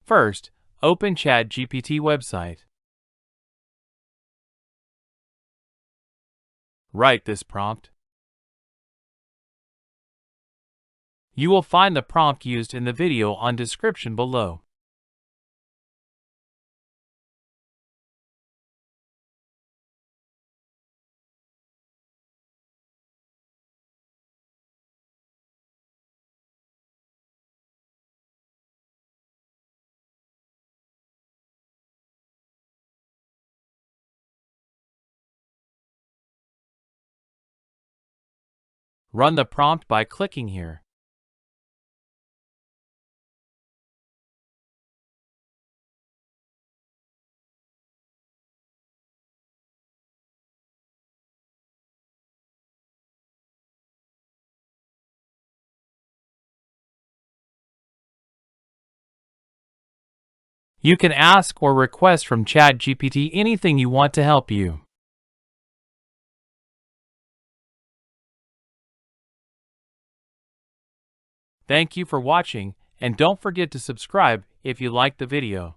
First, open ChatGPT website. Write this prompt. You will find the prompt used in the video on description below. Run the prompt by clicking here. You can ask or request from ChatGPT anything you want to help you. Thank you for watching, and don't forget to subscribe if you liked the video.